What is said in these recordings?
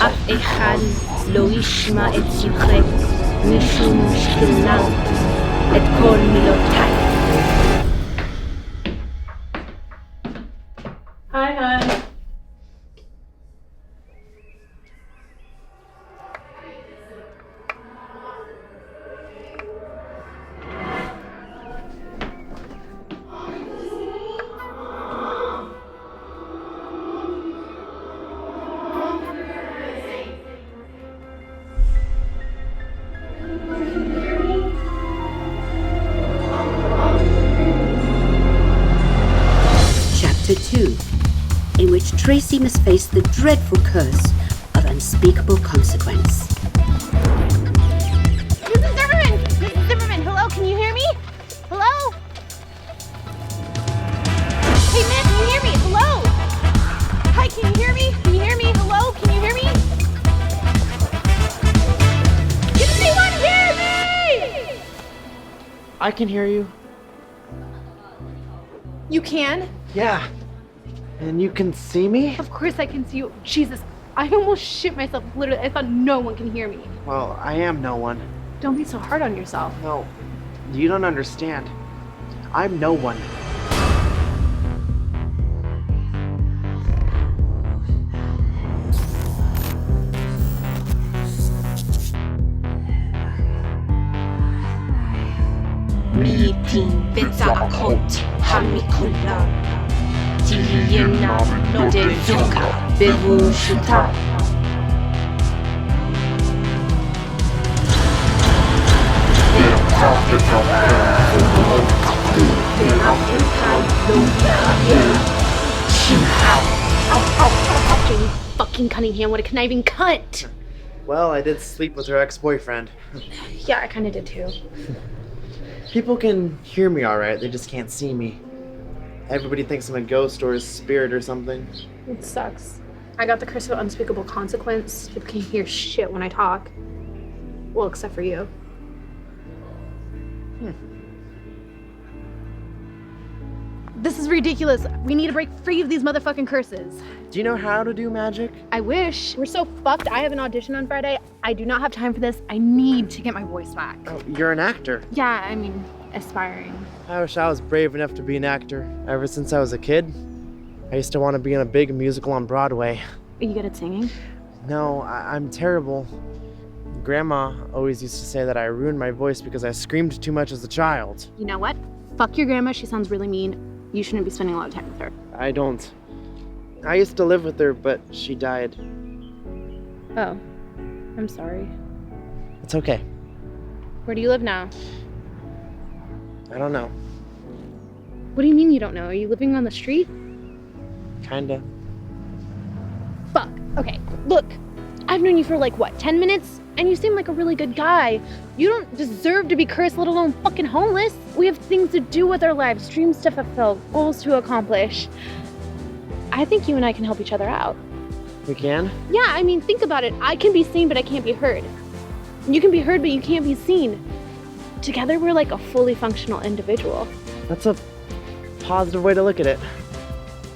אף אחד לא ישמע את שיחק, משום שכללת את כל מילותיי. Hi, hon. Chapter 2, in which Tracy must face the dreadful curse of unspeakable consequence. Mrs. Zimmerman! Mrs. Zimmerman, hello, can you hear me? Hello? Hey, man, can you hear me? Hello? Hi, can you hear me? Can you hear me? Hello? Can you hear me? Can anyone hear me? I can hear you. You can? Yeah. And you can see me? Of course I can see you. Jesus, I almost shit myself. Literally, I thought no one can hear me. Well, I am no one. Don't be so hard on yourself. No, you don't understand. I'm no one. 미팅 베자콘트 하미콜라 지히나 노데조카 베부슈타 Janie fucking Cunningham, what a conniving cunt! Well, I did sleep with her ex-boyfriend. Yeah, I kind of did too. People can hear me all right, they just can't see me. Everybody thinks I'm a ghost or a spirit or something. It sucks. I got the Curse of Unspeakable Consequence. People can't hear shit when I talk. Well, except for you. This is ridiculous. We need to break free of these motherfucking curses. Do you know how to do magic? I wish. We're so fucked. I have an audition on Friday. I do not have time for this. I need to get my voice back. Oh, you're an actor. Yeah, I mean, aspiring. I wish I was brave enough to be an actor. Ever since I was a kid, I used to want to be in a big musical on Broadway. Are you good at singing? No, I'm terrible. Grandma always used to say that I ruined my voice because I screamed too much as a child. You know what? Fuck your grandma. She sounds really mean. You shouldn't be spending a lot of time with her. I don't. I used to live with her, but she died. Oh, I'm sorry. It's okay. Where do you live now? I don't know. What do you mean you don't know? Are you living on the street? Kinda. Fuck. Okay, look. I've known you for like, what, 10 minutes? And you seem like a really good guy. You don't deserve to be cursed, let alone fucking homeless. We have things to do with our lives, dreams to fulfill, goals to accomplish. I think you and I can help each other out. We can? Yeah, I mean, think about it. I can be seen, but I can't be heard. You can be heard, but you can't be seen. Together, we're like a fully functional individual. That's a positive way to look at it.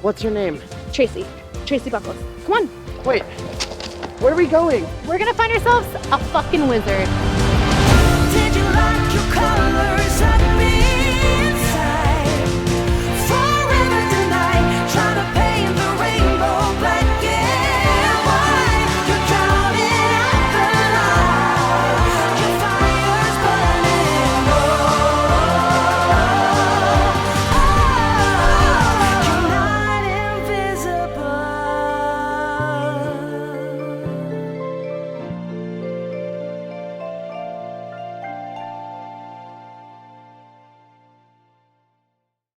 What's your name? Tracy. Tracy Buckles. Come on. Wait, where are we going? We're gonna find ourselves a fucking wizard.